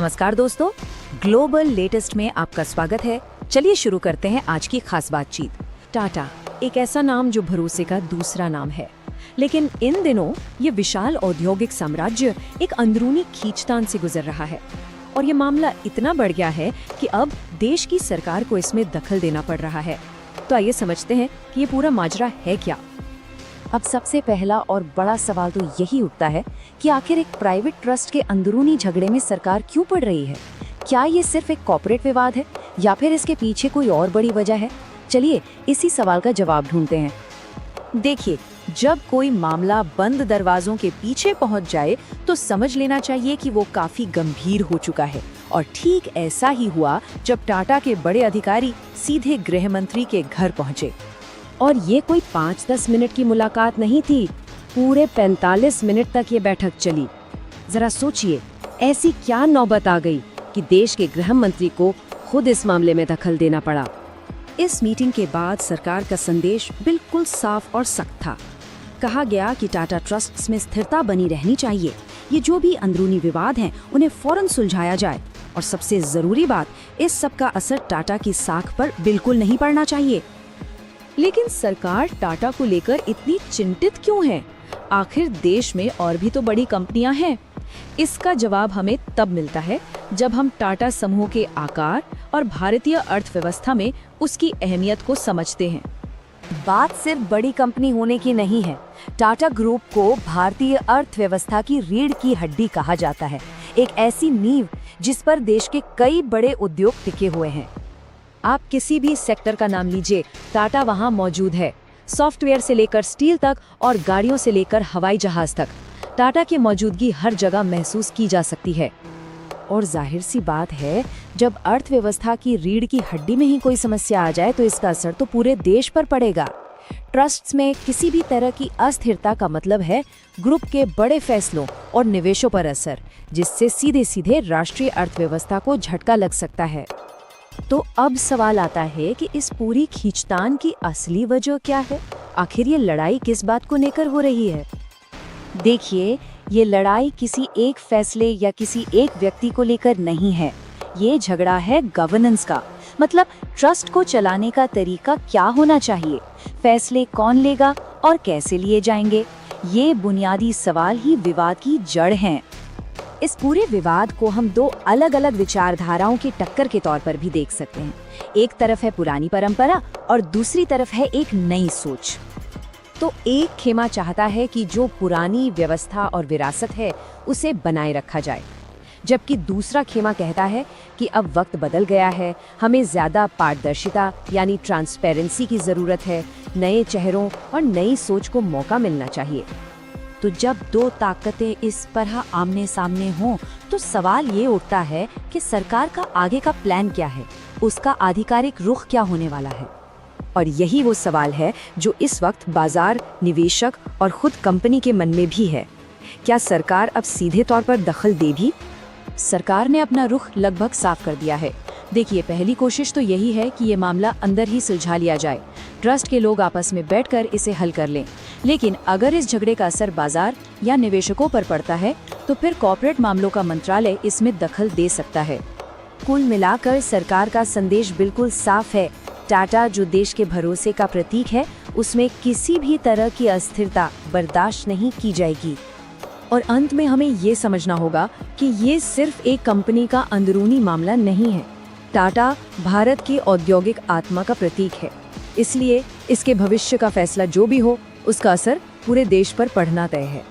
नमस्कार दोस्तों, global latest में आपका स्वागत है। चलिए शुरू करते हैं आज की खास बातचीत। टाटा एक ऐसा नाम जो भरोसे का दूसरा नाम है, लेकिन इन दिनों ये विशाल औद्योगिक साम्राज्य एक अंदरूनी खींचतान से गुजर रहा है और ये मामला इतना बढ़ गया है कि अब देश की सरकार को इसमें दखल देना पड़ रहा है। तो आइए समझते हैं कि ये पूरा माजरा है क्या। अब सबसे पहला और बड़ा सवाल तो यही उठता है कि आखिर एक प्राइवेट ट्रस्ट के अंदरूनी झगड़े में सरकार क्यों पड़ रही है। क्या ये सिर्फ एक कॉर्पोरेट विवाद है या फिर इसके पीछे कोई और बड़ी वजह है? चलिए इसी सवाल का जवाब ढूंढते हैं। देखिए, जब कोई मामला बंद दरवाजों के पीछे पहुंच जाए तो समझ लेना चाहिए कि वो काफी गंभीर हो चुका है। और ठीक ऐसा ही हुआ जब टाटा के बड़े अधिकारी सीधे गृह मंत्री के घर पहुंचे। और ये कोई 5-10 मिनट की मुलाकात नहीं थी, पूरे 45 मिनट तक ये बैठक चली। जरा सोचिए, ऐसी क्या नौबत आ गई कि देश के गृह मंत्री को खुद इस मामले में दखल देना पड़ा। इस मीटिंग के बाद सरकार का संदेश बिल्कुल साफ और सख्त था। कहा गया कि टाटा ट्रस्ट्स में स्थिरता बनी रहनी चाहिए, ये जो भी अंदरूनी विवाद हैं उन्हें फौरन सुलझाया जाए। और सबसे जरूरी बात, इस सब का असर टाटा की साख पर बिल्कुल नहीं पड़ना चाहिए। लेकिन सरकार टाटा को लेकर इतनी चिंतित क्यों है? आखिर देश में और भी तो बड़ी कंपनियां हैं। इसका जवाब हमें तब मिलता है जब हम टाटा समूह के आकार और भारतीय अर्थव्यवस्था में उसकी अहमियत को समझते हैं। बात सिर्फ बड़ी कंपनी होने की नहीं है। टाटा ग्रुप को भारतीय अर्थव्यवस्था की रीढ़ की हड्डी कहा जाता है, एक ऐसी नींव जिस पर देश के कई बड़े उद्योग टिके हुए हैं। आप किसी भी सेक्टर का नाम लीजिए, टाटा वहां मौजूद है। सॉफ्टवेयर से लेकर स्टील तक और गाड़ियों से लेकर हवाई जहाज तक, टाटा की मौजूदगी हर जगह महसूस की जा सकती है। और जाहिर सी बात है, जब अर्थव्यवस्था की रीढ़ की हड्डी में ही कोई समस्या आ जाए तो इसका असर तो पूरे देश पर पड़ेगा। ट्रस्ट्स में किसी भी तरह की अस्थिरता का मतलब है ग्रुप के बड़े फैसलों और निवेशों पर असर, जिससे सीधे सीधे राष्ट्रीय अर्थव्यवस्था को झटका लग सकता है। तो अब सवाल आता है कि इस पूरी खींचतान की असली वजह क्या है? आखिर ये लड़ाई किस बात को लेकर हो रही है? देखिए, ये लड़ाई किसी एक फैसले या किसी एक व्यक्ति को लेकर नहीं है। ये झगड़ा है गवर्नेंस का, मतलब ट्रस्ट को चलाने का तरीका क्या होना चाहिए, फैसले कौन लेगा और कैसे लिए जाएंगे। ये बुनियादी सवाल ही विवाद की जड़ हैं। इस पूरे विवाद को हम दो अलग अलग विचारधाराओं की टक्कर के तौर पर भी देख सकते हैं। एक तरफ है पुरानी परंपरा और दूसरी तरफ है एक नई सोच। तो एक खेमा चाहता है कि जो पुरानी व्यवस्था और विरासत है उसे बनाए रखा जाए, जबकि दूसरा खेमा कहता है कि अब वक्त बदल गया है, हमें ज्यादा पारदर्शिता यानी ट्रांसपेरेंसी की जरूरत है, नए चेहरों और नई सोच को मौका मिलना चाहिए। तो जब दो ताकतें इस तरह आमने सामने हों तो सवाल ये उठता है कि सरकार का आगे का प्लान क्या है, उसका आधिकारिक रुख क्या होने वाला है। और यही वो सवाल है जो इस वक्त बाजार, निवेशक और खुद कंपनी के मन में भी है। क्या सरकार अब सीधे तौर पर दखल दे भी? सरकार ने अपना रुख लगभग साफ कर दिया है। देखिए, पहली कोशिश तो यही है कि ये मामला अंदर ही सुलझा लिया जाए, ट्रस्ट के लोग आपस में बैठकर इसे हल कर लें। लेकिन अगर इस झगड़े का असर बाजार या निवेशकों पर पड़ता है तो फिर कॉर्पोरेट मामलों का मंत्रालय इसमें दखल दे सकता है। कुल मिलाकर सरकार का संदेश बिल्कुल साफ है। टाटा जो देश के भरोसे का प्रतीक है, उसमें किसी भी तरह की अस्थिरता बर्दाश्त नहीं की जाएगी। और अंत में हमें ये समझना होगा कि ये सिर्फ एक कंपनी का अंदरूनी मामला नहीं है। टाटा भारत की औद्योगिक आत्मा का प्रतीक है, इसलिए इसके भविष्य का फैसला जो भी हो, उसका असर पूरे देश पर पड़ना तय है।